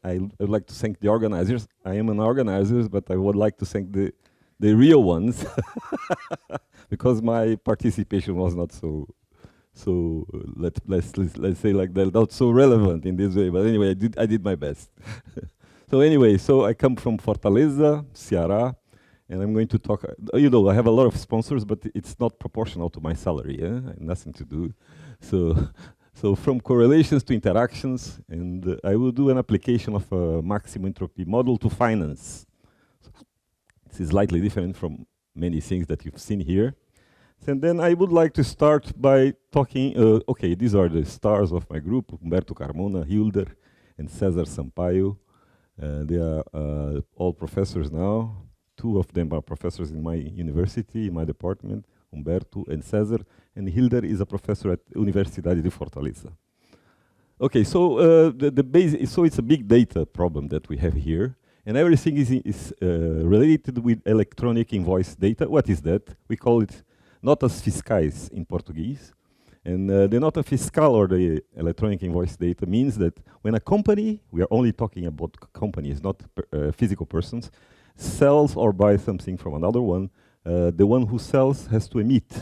I would like to thank the organizers. I am an organizer, but I would like to thank the real ones because my participation was not let's say like that, not so relevant in this way. But anyway, I did my best. So anyway, so I come from Fortaleza, Ceará, and I'm going to talk. I have a lot of sponsors, but it's not proportional to my salary. Nothing to do. So from correlations to interactions, and I will do an application of a maximum entropy model to finance. This is slightly different from many things that you've seen here. And then I would like to start by talking, okay, these are the stars of my group, Humberto Carmona, Hilder, and Cesar Sampaio. They are all professors now. Two of them are professors in my university, in my department, Humberto and Cesar, and Hilder is a professor at Universidade de Fortaleza. Okay, so the base, so it's a big data problem that we have here, and everything is related with electronic invoice data. What is that? We call it notas fiscais in Portuguese. And the nota fiscal, or the electronic invoice data, means that when a company, we are only talking about companies, not physical persons, sells or buys something from another one, the one who sells has to emit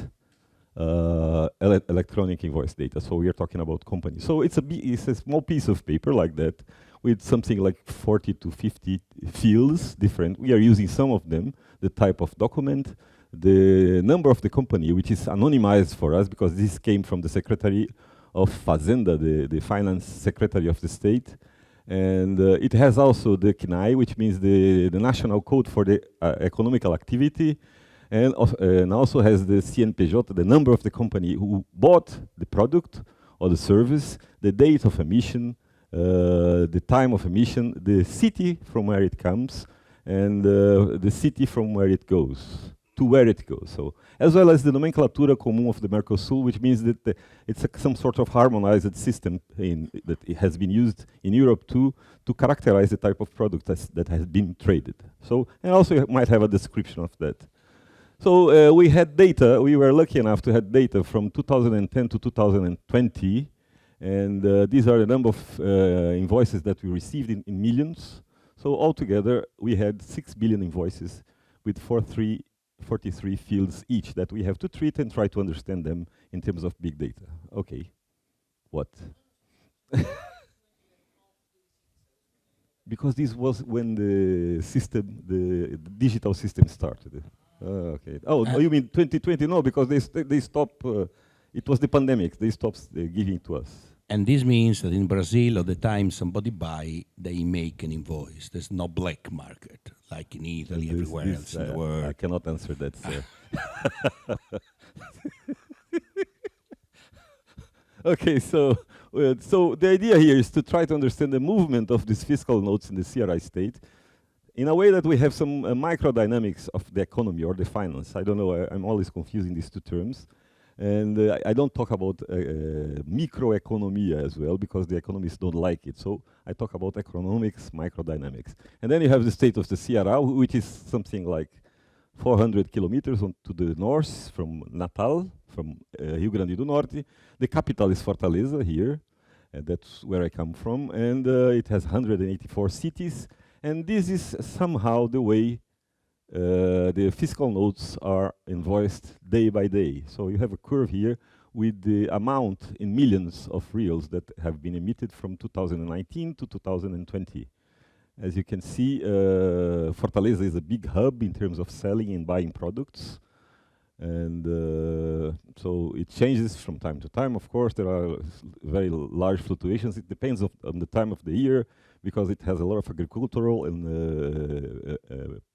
electronic invoice data. So we are talking about companies. So it's a small piece of paper like that with something like 40 to 50 fields different. We are using some of them, the type of document, the number of the company, which is anonymized for us because this came from the Secretary of Fazenda, the Finance Secretary of the State. And it has also the CNAE, which means the National Code for the Economical Activity, and also has the CNPJ, the number of the company who bought the product or the service, the date of emission, the time of emission, the city from where it comes, and the city from where it goes, to where it goes. So, as well as the nomenclatura comum of the Mercosul, which means that it's some sort of harmonized system that it has been used in Europe to characterize the type of product that has been traded. So, and also you might have a description of that. So we had data, we were lucky enough to have data from 2010 to 2020, and these are the number of invoices that we received in millions. So altogether, we had 6 billion invoices with 43 fields each that we have to treat and try to understand them in terms of big data. Okay, what? Because this was when the system, the digital system started. Okay. Oh, you mean 2020? No, because they stopped. It was the pandemic. They stopped giving to us. And this means that in Brazil, all the time somebody buy, they make an invoice. There's no black market like in Italy, everywhere else in the world. I cannot answer that, sir. Okay, so the idea here is to try to understand the movement of these fiscal notes in the CRI state in a way that we have some microdynamics of the economy or the finance. I don't know, I'm always confusing these two terms. And I don't talk about microeconomy as well, because the economists don't like it. So I talk about economics, microdynamics. And then you have the state of the Ceará, which is something like 400 kilometers to the north from Natal, from Rio Grande do Norte. The capital is Fortaleza here, and that's where I come from. And it has 184 cities. And this is somehow the way the fiscal notes are invoiced day by day. So you have a curve here with the amount in millions of reals that have been emitted from 2019 to 2020. As you can see, Fortaleza is a big hub in terms of selling and buying products. And so it changes from time to time. Of course, there are very large fluctuations. It depends on the time of the year, because it has a lot of agricultural and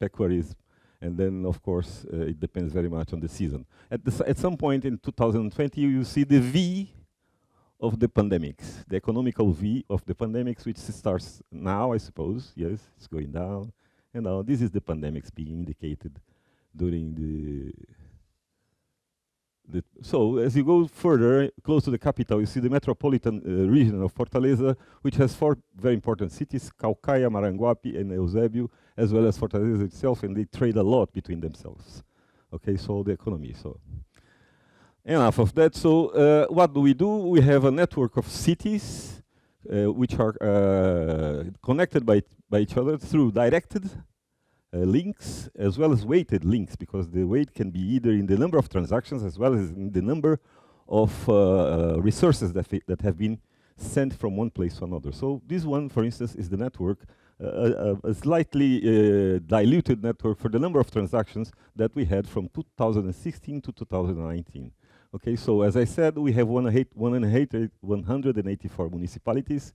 pecuaries. And then, of course, it depends very much on the season. At some point in 2020, you see the V of the pandemics, the economical V of the pandemics, which starts now, I suppose. Yes, it's going down. And now this is the pandemics being indicated during the so as you go further, close to the capital, you see the metropolitan region of Fortaleza, which has 4 very important cities, Caucaia, Maranguape, and Eusébio, as well as Fortaleza itself, and they trade a lot between themselves. Okay, so the economy. So enough of that. So what do? We have a network of cities. which are connected by each other through directed links as well as weighted links, because the weight can be either in the number of transactions as well as in the number of resources that have been sent from one place to another. So this one, for instance, is the network, a slightly diluted network for the number of transactions that we had from 2016 to 2019. Okay, so as I said, we have 184 municipalities,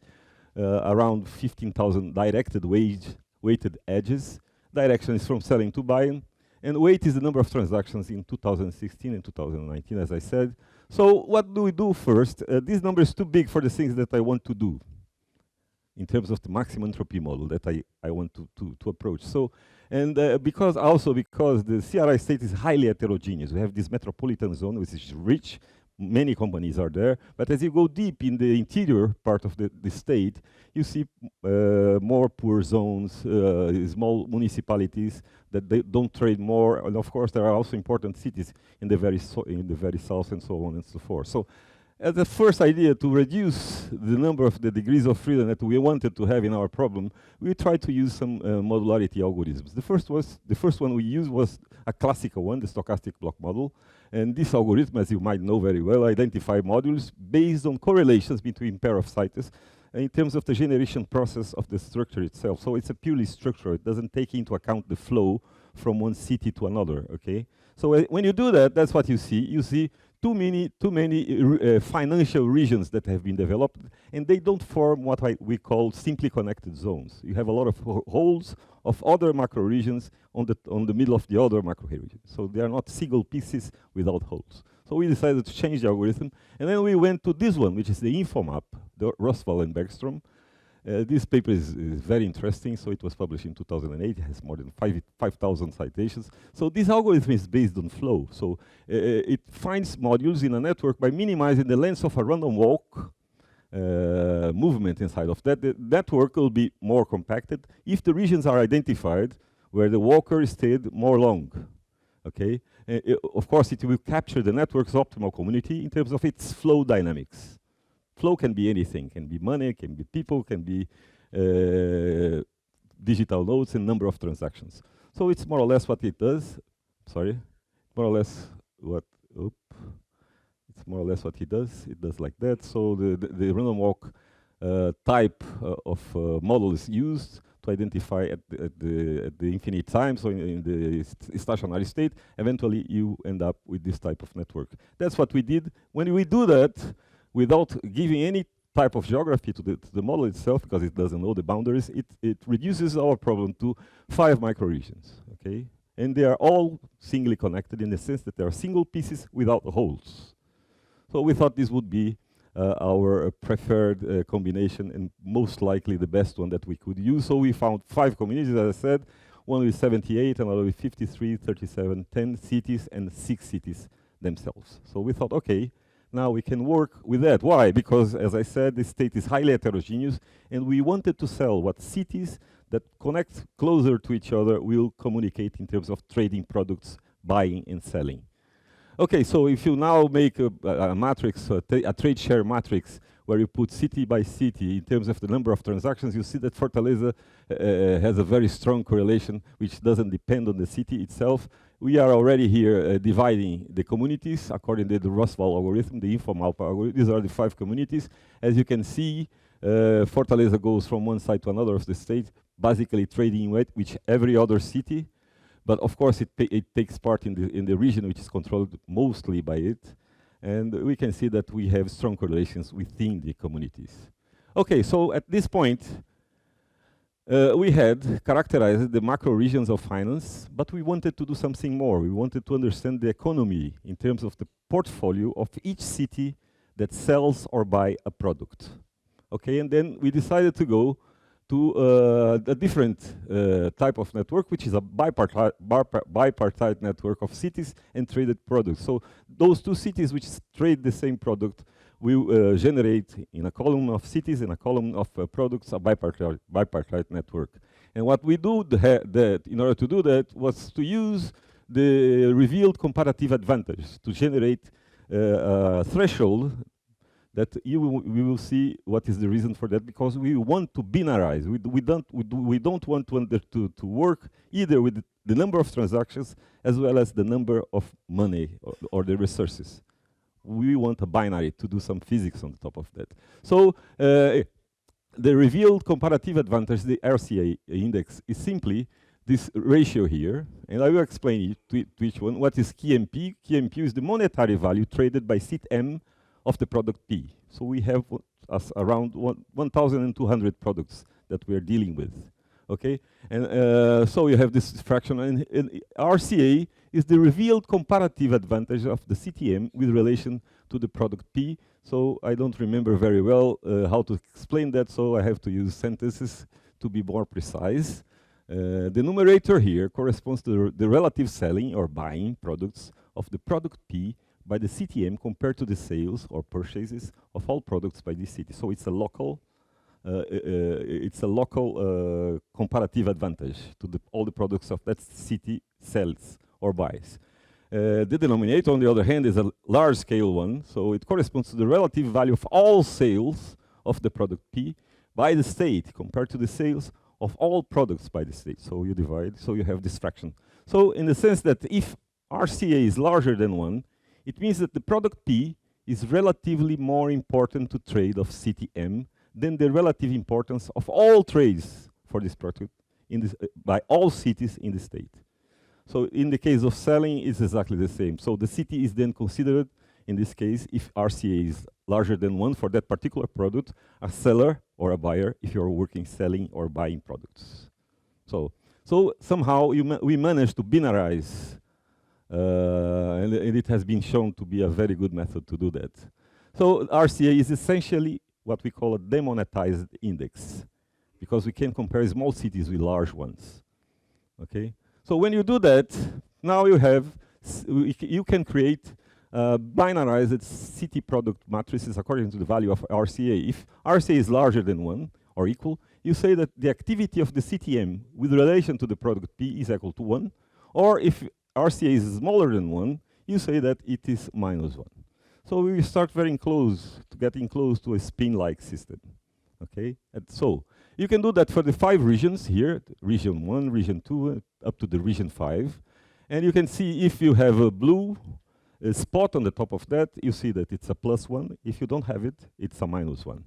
around 15,000 directed weighted edges. Direction is from selling to buying, and weight is the number of transactions in 2016 and 2019, as I said. So what do we do first? This number is too big for the things that I want to do in terms of the maximum entropy model that I want to approach. So, and because the CRI state is highly heterogeneous. We have this metropolitan zone, which is rich. Many companies are there, but as you go deep in the interior part of the state, you see more poor zones, small municipalities that they don't trade more, and of course there are also important cities in the very south and so on and so forth. So, as the first idea to reduce the number of the degrees of freedom that we wanted to have in our problem, we tried to use some modularity algorithms. The first one we used was a classical one, the stochastic block model. And this algorithm, as you might know very well, identifies modules based on correlations between pair of cites in terms of the generation process of the structure itself. So it's a purely structural. It doesn't take into account the flow from one city to another, okay? So when you do that, that's what you see. You see too many financial regions that have been developed, and they don't form what we call simply connected zones. You have a lot of holes of other macro regions on the middle of the other macro region. So they are not single pieces without holes. So we decided to change the algorithm, and then we went to this one, which is the InfoMap, the Rosval and Bergstrom. This paper is very interesting, so it was published in 2008. It has more than 5,000 citations. So this algorithm is based on flow. So it finds modules in a network by minimizing the length of a random walk movement inside of that. The network will be more compacted if the regions are identified where the walker stayed more long. Okay? Of course, it will capture the network's optimal community in terms of its flow dynamics. Flow can be anything, can be money, can be people, can be digital nodes and number of transactions. So it's more or less what it does. Sorry, more or less what, it's more or less what it does. It does like that. So the random walk type of model is used to identify at the infinite time, so in the stationary state. Eventually, you end up with this type of network. That's what we did. When we do that, without giving any type of geography to the model itself, because it doesn't know the boundaries, it reduces our problem to 5 microregions, okay? And they are all singly connected in the sense that they are single pieces without holes. So we thought this would be our preferred combination and most likely the best one that we could use. So we found 5 communities, as I said, one with 78, another with 53, 37, 10 cities, and 6 cities themselves. So we thought, okay, now we can work with that. Why? Because, as I said, the state is highly heterogeneous, and we wanted to sell what cities that connect closer to each other will communicate in terms of trading products, buying and selling. Okay, so if you now make a matrix, a trade share matrix, where you put city by city in terms of the number of transactions, you see that Fortaleza has a very strong correlation, which doesn't depend on the city itself. We are already here dividing the communities according to the Rosval algorithm, the InfoMap algorithm. These are the 5 communities. As you can see, Fortaleza goes from one side to another of the state, basically trading with every other city. But of course, it takes part in the region which is controlled mostly by it. And we can see that we have strong correlations within the communities. Okay, so at this point, we had characterized the macro regions of finance, but we wanted to do something more. We wanted to understand the economy in terms of the portfolio of each city that sells or buy a product. Okay, and then we decided to go to a different type of network, which is a bipartite network of cities and traded products. So those 2 cities which trade the same product will generate in a column of cities and a column of products a bipartite network. And what we do in order to do that was to use the revealed comparative advantage to generate a threshold that we will see what is the reason for that, because we want to binarize. We don't want to work either with the number of transactions as well as the number of money or the resources. We want a binary to do some physics on top of that. So the revealed comparative advantage, the RCA index, is simply this ratio here, and I will explain it to each one. What is KMP? KMP is the monetary value traded by seat M of the product P. So we have around 1,200 products that we are dealing with. Okay, and so you have this fraction, and RCA is the revealed comparative advantage of the CTM with relation to the product P. So I don't remember very well how to explain that, so I have to use sentences to be more precise. The numerator here corresponds to the relative selling or buying products of the product P by the CTM compared to the sales or purchases of all products by this city. So it's a local comparative advantage to all the products of that city sells or buys. The denominator, on the other hand, is a large-scale one, so it corresponds to the relative value of all sales of the product P by the state compared to the sales of all products by the state. So you divide, so you have this fraction. So in the sense that if RCA is larger than 1, it means that the product P is relatively more important to trade of city M than the relative importance of all trades for this product in this, by all cities in the state. So in the case of selling, it's exactly the same. So the city is then considered, in this case, if RCA is larger than 1 for that particular product, a seller or a buyer if you're working selling or buying products. So somehow we managed to binarize, and it has been shown to be a very good method to do that. So RCA is essentially what we call a demonetized index, because we can compare small cities with large ones. Okay. So when you do that, now you have, you can create binarized city product matrices according to the value of RCA. If RCA is larger than 1 or equal, you say that the activity of the CTM with relation to the product P is equal to 1. Or if RCA is smaller than 1, you say that it is minus 1. So we start getting close to a spin-like system. Okay, and so you can do that for the 5 regions here, region 1, region 2, up to the region 5. And you can see if you have a blue spot on the top of that, you see that it's a +1. If you don't have it, it's a -1.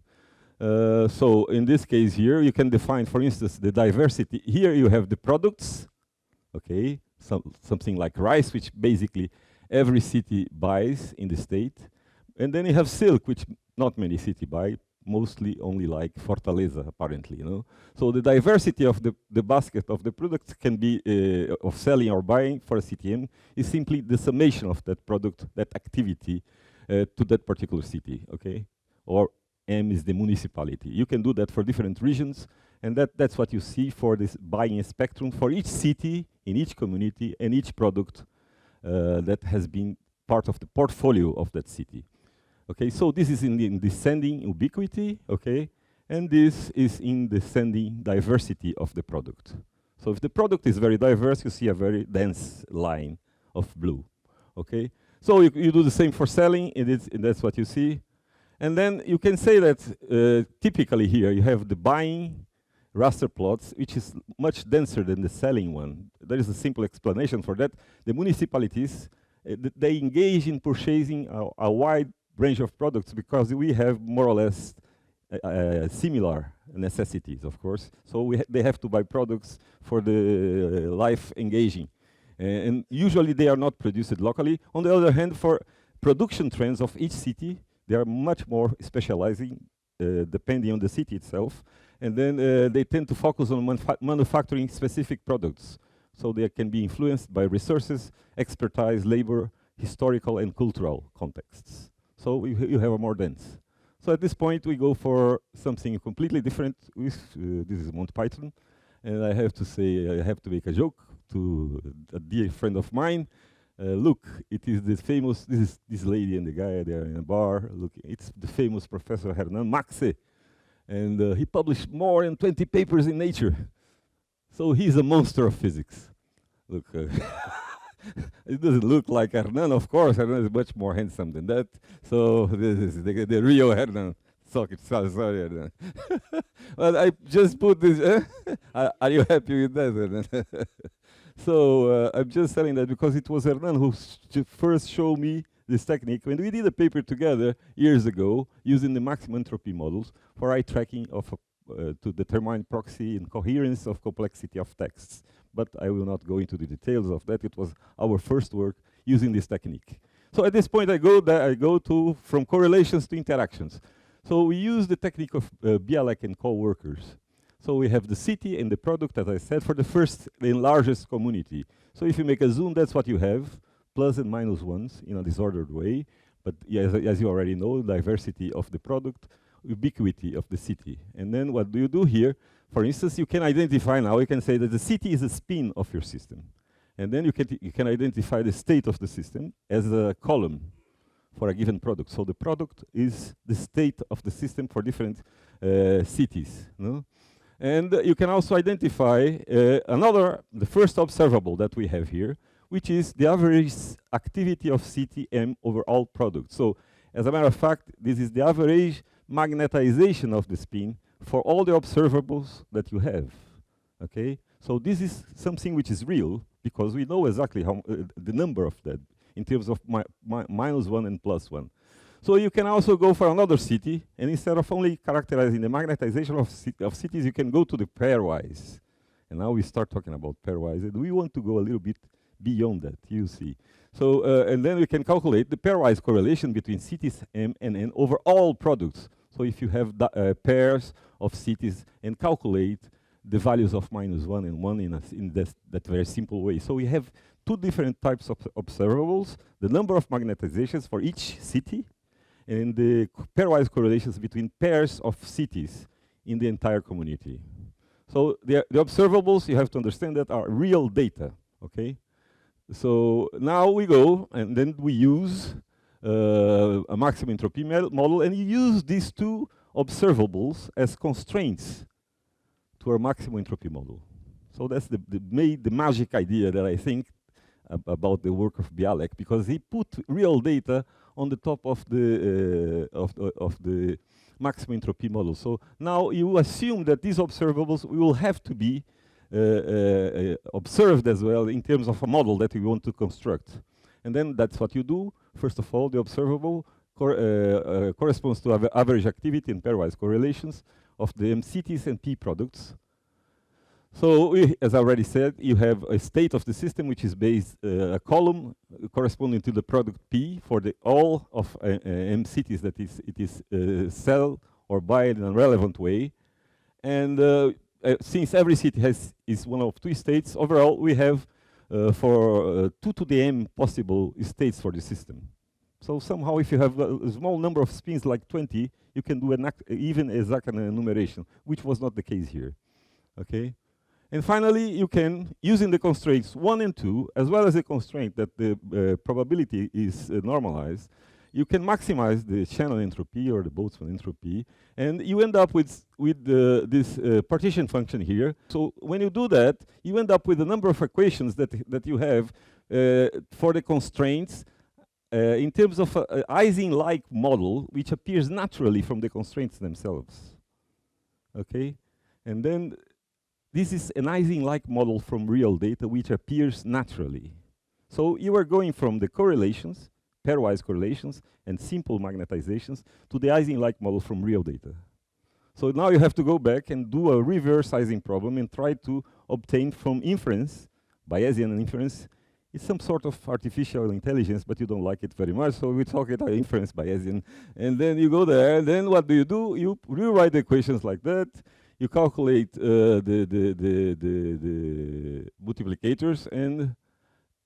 So in this case here, you can define, for instance, the diversity. Here you have the products, okay, something like rice, which basically every city buys in the state. And then you have silk, which not many cities buy, mostly only like Fortaleza, apparently, you know. So the diversity of the basket of the products can be, of selling or buying for a CTM, is simply the summation of that product, that activity, to that particular city, okay? Or M is the municipality. You can do that for different regions, and that's what you see for this buying spectrum for each city, in each community, and each product that has been part of the portfolio of that city. Okay, so this is in descending ubiquity, okay, and this is in descending diversity of the product. So if the product is very diverse, you see a very dense line of blue, okay? So you do the same for selling, and that's what you see. And then you can say that typically here you have the buying raster plots, which is much denser than the selling one. There is a simple explanation for that. The municipalities, they engage in purchasing a wide range of products because we have more or less similar necessities, of course. So they have to buy products for the life engaging. And usually they are not produced locally. On the other hand, for production trends of each city, they are much more specializing depending on the city itself. And then they tend to focus on manufacturing specific products. So they can be influenced by resources, expertise, labor, historical and cultural contexts. So you have a more dense. So at this point, we go for something completely different. This is Monty Python. And I have to say, I have to make a joke to a dear friend of mine. Look, it is this famous, this lady and the guy there in a bar. Look, it's the famous Professor Hernan Maxe. And he published more than 20 papers in Nature. So he's a monster of physics. Look, It doesn't look like Hernan, of course. Hernan is much more handsome than that. So this is the real Hernan. Sorry, Hernan. But I just put this. Are you happy with that, Hernan? So I'm just telling that because it was Hernan who first showed me this technique when we did a paper together years ago using the maximum entropy models for eye tracking of to determine proxy and coherence of complexity of texts. But I will not go into the details of that. It was our first work using this technique. So at this point, I go to from correlations to interactions. So we use the technique of Bialek and co-workers. So we have the city and the product, as I said, for the first and largest community. So if you make a zoom, that's what you have, plus and minus ones in a disordered way. But yeah, as you already know, diversity of the product, ubiquity of the city. And then what do you do here? For instance, you can identify now, you can say that the city is a spin of your system. And then you can identify the state of the system as a column for a given product. So the product is the state of the system for different cities. No? And you can also identify the first observable that we have here, which is the average activity of city M over all products. So as a matter of fact, this is the average magnetization of the spin for all the observables that you have. Okay? So this is something which is real because we know exactly how the number of that in terms of -1 and +1. So you can also go for another city, and instead of only characterizing the magnetization of cities, you can go to the pairwise. And now we start talking about pairwise, and we want to go a little bit beyond that, you see. So, and then we can calculate the pairwise correlation between cities M and N over all products. So if you have pairs of cities and calculate the values of -1 and 1 in that very simple way. So we have two different types of observables, the number of magnetizations for each city, and the pairwise correlations between pairs of cities in the entire community. So the observables, you have to understand that are real data, okay? So now we go, and then we use a maximum entropy model, and you use these two observables as constraints to our maximum entropy model. So that's the magic idea that I think about the work of Bialek, because he put real data on the top of the maximum entropy model. So now you assume that these observables will have to be observed as well in terms of a model that we want to construct. And then that's what you do. First of all, the observable corresponds to average activity and pairwise correlations of the M cities and P products. So, as I already said, you have a state of the system which is based a column corresponding to the product P for all of M cities that it is sell or buy in a relevant way. And since every city is one of two states, overall we have for 2 to the M possible states for the system. So somehow if you have a small number of spins like 20, you can do even exact enumeration, which was not the case here. Okay? And finally, you can, using the constraints 1 and 2, as well as the constraint that the probability is normalized, you can maximize the channel entropy or the Boltzmann entropy, and you end up with this partition function here. So when you do that, you end up with a number of equations that you have for the constraints in terms of an Ising-like model, which appears naturally from the constraints themselves. Okay? And then this is an Ising-like model from real data, which appears naturally. So you are going from the correlations, pairwise correlations, and simple magnetizations to the Ising-like model from real data. So now you have to go back and do a reverse Ising problem and try to obtain from inference, Bayesian inference. It's some sort of artificial intelligence, but you don't like it very much, so we talk about inference Bayesian. And then you go there, and then what do? You rewrite the equations like that. You calculate the multiplicators, and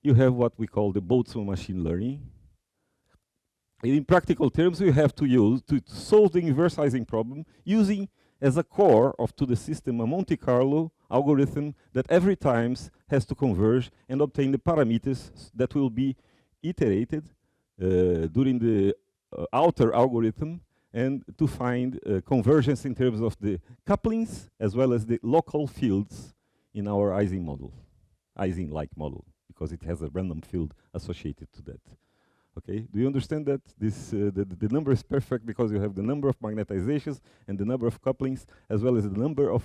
you have what we call the Boltzmann machine learning. In practical terms, you have to use to solve the inverse Ising problem using as a core to the system a Monte Carlo algorithm that every time has to converge and obtain the parameters that will be iterated during the outer algorithm, and to find convergence in terms of the couplings as well as the local fields in our Ising model, Ising-like model. because it has a random field associated to that. Okay, do you understand that the number is perfect because you have the number of magnetizations and the number of couplings as well as the number of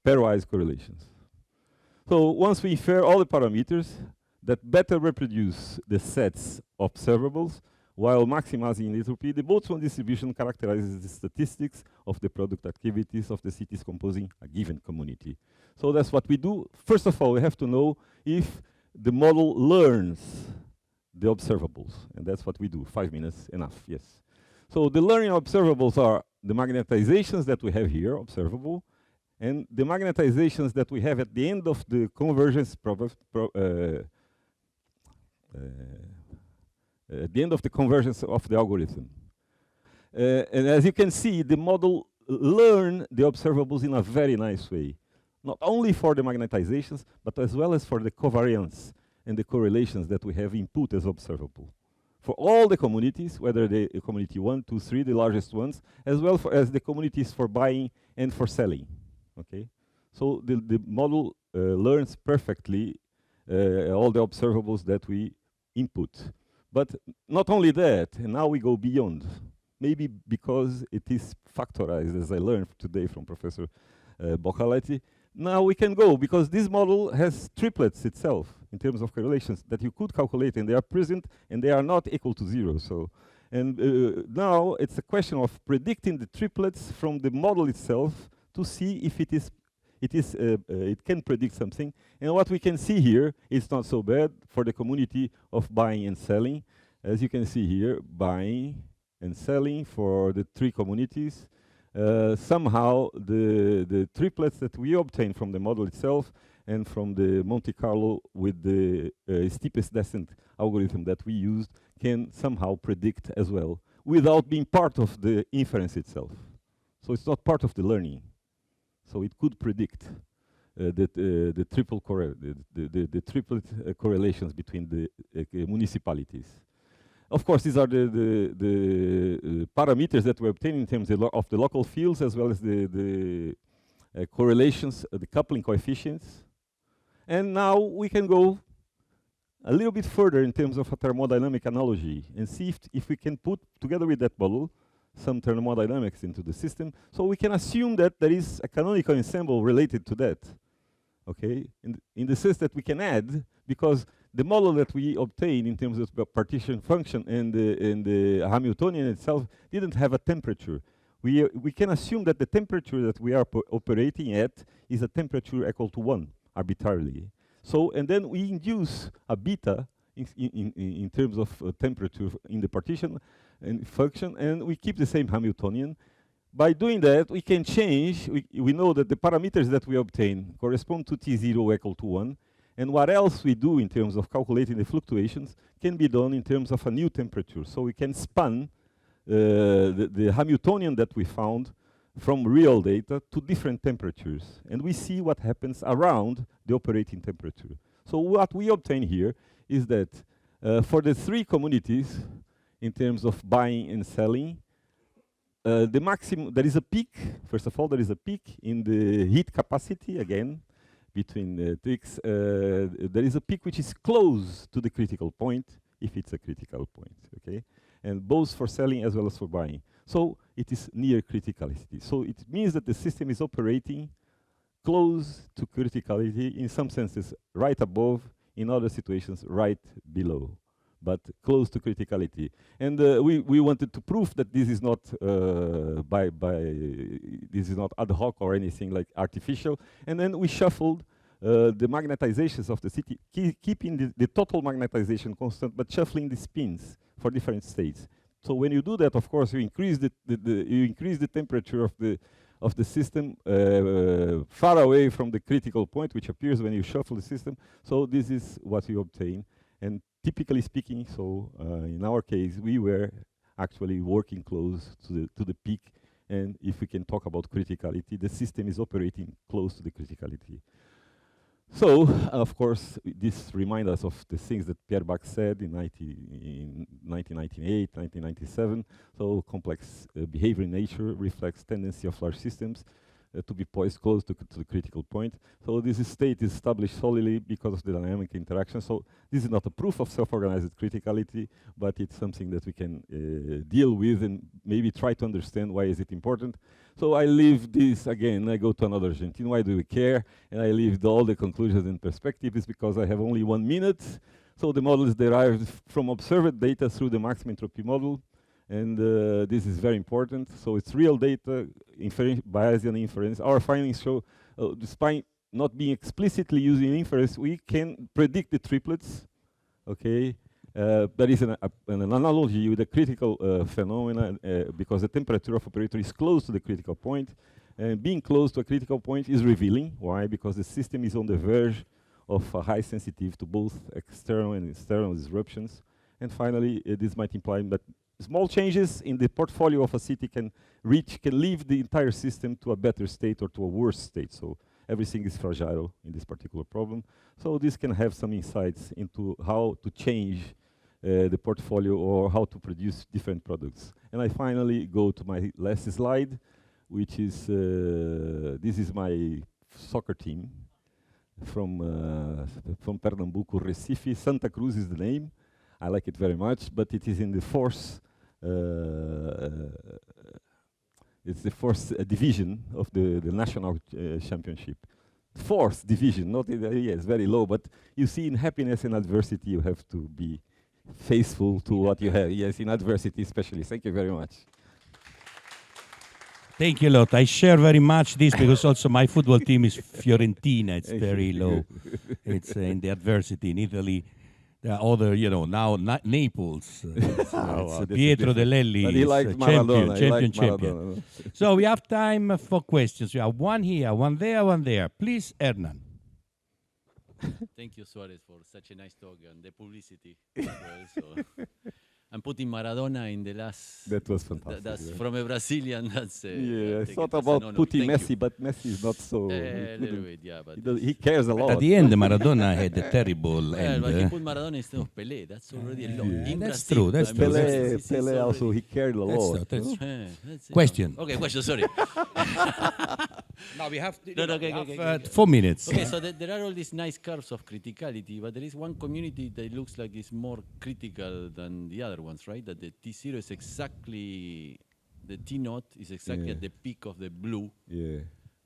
pairwise correlations. So once we infer all the parameters that better reproduce the sets observables while maximizing entropy, the Boltzmann distribution characterizes the statistics of the product activities of the cities composing a given community. So that's what we do. First of all, we have to know if the model learns the observables, and that's what we do. 5 minutes, enough, yes. So the learning observables are the magnetizations that we have here, observable, and the magnetizations that we have at the end of the convergence at the end of the convergence of the algorithm. And as you can see, the model learns the observables in a very nice way, not only for the magnetizations, but as well as for the covariance and the correlations that we have input as observable. For all the communities, whether the community 1, 2, 3, the largest ones, as well as the communities for buying and for selling. Okay, so the model learns perfectly all the observables that we input. But not only that, and now we go beyond. Maybe because it is factorized, as I learned today from Professor Boccaletti. Now we can go, because this model has triplets itself in terms of correlations that you could calculate, and they are present, and they are not equal to 0. So, and now it's a question of predicting the triplets from the model itself to see if it can predict something. And what we can see here is not so bad for the community of buying and selling. As you can see here, buying and selling for the 3 communities. Somehow the triplets that we obtain from the model itself and from the Monte Carlo with the steepest descent algorithm that we used can somehow predict as well without being part of the inference itself. So it's not part of the learning. So it could predict the triplet correlations between the municipalities. Of course, these are the parameters that we obtain in terms of the local fields, as well as the correlations, the coupling coefficients. And now we can go a little bit further in terms of a thermodynamic analogy and see if we can put together with that model some thermodynamics into the system. So we can assume that there is a canonical ensemble related to that. Okay, in the sense that we can add, because the model that we obtain in terms of the partition function and the Hamiltonian itself didn't have a temperature. We can assume that the temperature that we are operating at is a temperature equal to 1 arbitrarily. So, and then we induce a beta in terms of temperature in the partition and function, and we keep the same Hamiltonian. By doing that, we can change. We know that the parameters that we obtain correspond to T0 equal to 1. And what else we do in terms of calculating the fluctuations can be done in terms of a new temperature. So we can span the Hamiltonian that we found from real data to different temperatures. And we see what happens around the operating temperature. So what we obtain here is that for the 3 communities, in terms of buying and selling, the maximum, there is a peak. First of all, there is a peak in the heat capacity, again, between ticks. There is a peak which is close to the critical point, if it's a critical point, okay? And both for selling as well as for buying. So it is near criticality. So it means that the system is operating close to criticality, in some senses right above, in other situations right below, but close to criticality. And we wanted to prove that this is not this is not ad hoc or anything like artificial. And then we shuffled the magnetizations of the city, keeping the total magnetization constant, but shuffling the spins for different states. So when you do that, of course, you increase the temperature of the system far away from the critical point, which appears when you shuffle the system. So this is what you obtain. And typically speaking, so in our case, we were actually working close to the peak. And if we can talk about criticality, the system is operating close to the criticality. So, of course, this reminds us of the things that Pierre Bach said in 1998, 1997. So, complex behavior in nature reflects tendency of large systems. to be poised close to the critical point. So this state is established solely because of the dynamic interaction. So this is not a proof of self-organized criticality, but it's something that we can deal with and maybe try to understand why is it important. So I leave this again, I go to another Argentine, why do we care? And I leave all the conclusions in perspective is because I have only 1 minute. So the model is derived from observed data through the maximum entropy model. And this is very important. So it's real data, Bayesian inference. Our findings show, despite not being explicitly using inference, we can predict the triplets. Okay, that is an analogy with the critical phenomena because the temperature of operator is close to the critical point. And being close to a critical point is revealing. Why? Because the system is on the verge of high sensitivity to both external and internal disruptions. And finally, this might imply that small changes in the portfolio of a city can leave the entire system to a better state or to a worse state. So everything is fragile in this particular problem. So this can have some insights into how to change the portfolio or how to produce different products. And I finally go to my last slide, which is, this is my soccer team from Pernambuco, Recife. Santa Cruz is the name. I like it very much, but it is in the fourth it's the fourth division of the national championship. Fourth division, not yes, very low, but you see in happiness and adversity you have to be faithful to what you have. Yes, in adversity especially. Thank you very much. Thank you a lot. I share very much this because also my football team is Fiorentina. It's very low. It's in the adversity in Italy. There are other, now Naples. It's Pietro Dell'Elli. But he liked Maradona. Champion. So we have time for questions. We have one here, one there, one there. Please, Hernan. Thank you, Suarez, for such a nice talk and the publicity as well. So. And putting Maradona in the last. That was fantastic. That's from a Brazilian. That's I thought about putting Messi, but Messi is not so. A little bit, yeah. But he cares a lot. At the end, Maradona had a terrible end. But he put Maradona instead of Pelé. That's already a lot. In That's Brazil, true. That's true. Pelé also he cared a lot. That's That's question. Okay, question. Sorry. Now we have okay. 4 minutes. Okay, so there are all these nice curves of criticality, but there is one community that looks like it's more critical than the other ones, right? That the T0 is exactly, the T0 is exactly at the peak of the blue. Yeah.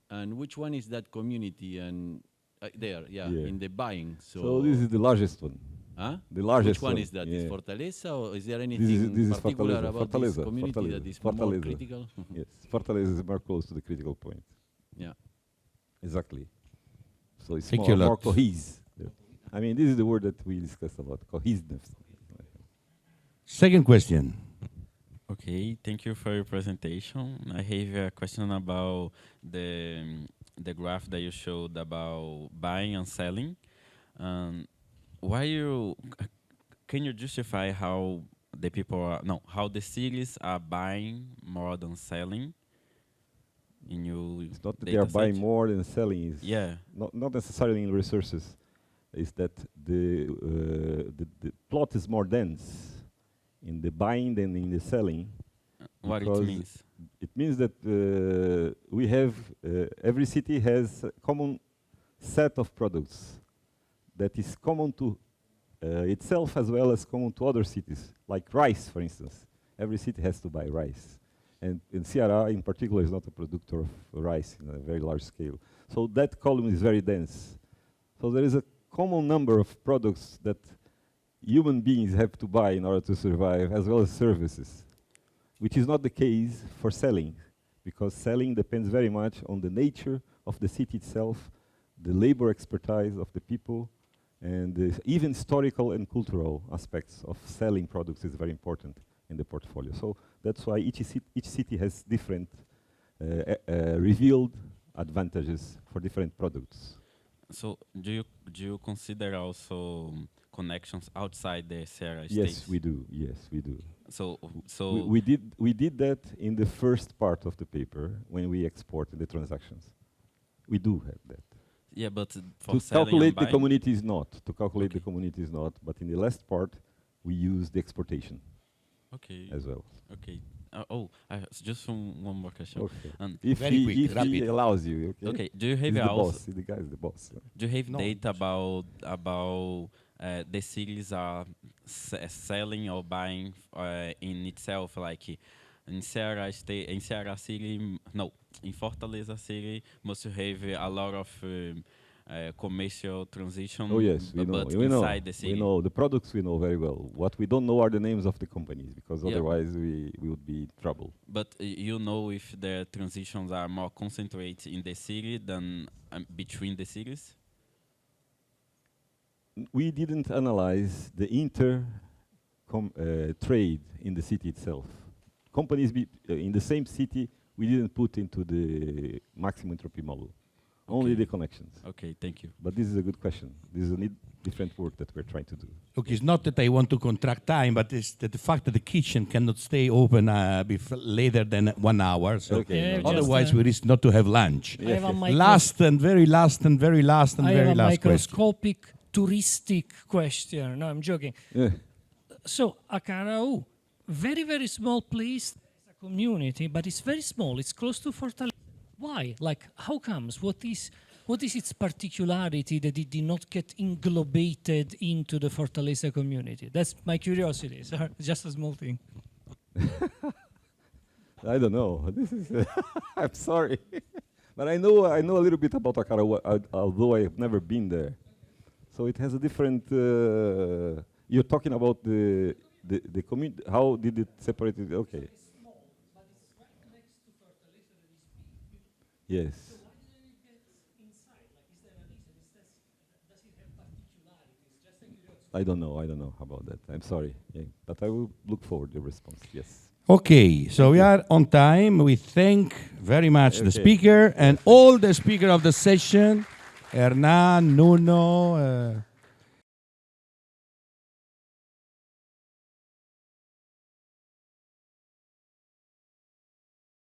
And which one is that community? And in the buying. So this is the largest one. Huh? The largest Which one is that? Is Fortaleza, or is there anything this is particular Fortaleza. about this community that is more critical? Yes, Fortaleza is more close to the critical point. Yeah. Exactly. So it's Thank you a more lot. cohesive. I mean, this is the word that we discussed about, cohesiveness. Second question. Okay, thank you for your presentation. I have a question about the graph that you showed about buying and selling. Can you justify how how the cities are buying more than selling? It's not that they are buying more than selling. Yeah. Not necessarily in resources. It's that the plot is more dense in the buying than in the selling. What it means? It means that we have every city has a common set of products that is common to itself as well as common to other cities, like rice, for instance. Every city has to buy rice. And in Ceará, in particular, is not a producer of rice in a very large scale. So that column is very dense. So there is a common number of products that human beings have to buy in order to survive, as well as services, which is not the case for selling, because selling depends very much on the nature of the city itself, the labor expertise of the people, and even historical and cultural aspects of selling products is very important in the portfolio. So that's why each city has different revealed advantages for different products. So do you consider also connections outside the Ceará state? Yes, we do. Yes, we do. So we did that in the first part of the paper when we exported the transactions. We do have that. Yeah, but for to selling calculate and buying? the community is not. To calculate Okay. the community is not. But in the last part, we use the exportation Okay. as well. Okay. just one more question. Okay. If Very he, quick, if he rapid. allows you, okay? Okay, do you have He's the also boss. The guy is the boss. do you have No, data about the cities are selling or buying in itself, like in Ceará State, in Ceará City, no, in Fortaleza City, must have a lot of commercial transition. Oh yes, we know. But We know. inside the city. We know the products. We know very well. What we don't know are the names of the companies, because Yeah. otherwise we would be in trouble. But you know if the transitions are more concentrated in the city than between the cities? We didn't analyze the trade in the city itself. Companies in the same city, we didn't put into the maximum entropy model. Only Okay. the connections. Okay, thank you. But this is a good question. This is a different work that we're trying to do. Look, it's not that I want to contract time, but it's that the fact that the kitchen cannot stay open later than 1 hour. So Okay, Yeah, no, just, otherwise, we risk not to have lunch. I have a Last and very last and very last and I very have a last question. microscopic touristic question. No, I'm joking. Yeah. So Acarau, very, very small place, it's a community, but it's very small. It's close to Fortaleza. Why? Like, how comes? What is its particularity that it did not get englobated into the Fortaleza community? That's my curiosity. Sorry, just a small thing. I don't know. This is. I'm sorry, but I know a little bit about Acarau, although I have never been there. So it has a different. You're talking about the community. How did it separate it? Okay. Yes. I don't know about that. I'm sorry. Yeah. But I will look forward to the response. Yes. Okay, so we are on time. We thank very much the Okay. speaker and all the speaker of the session, Hernan, Nuno,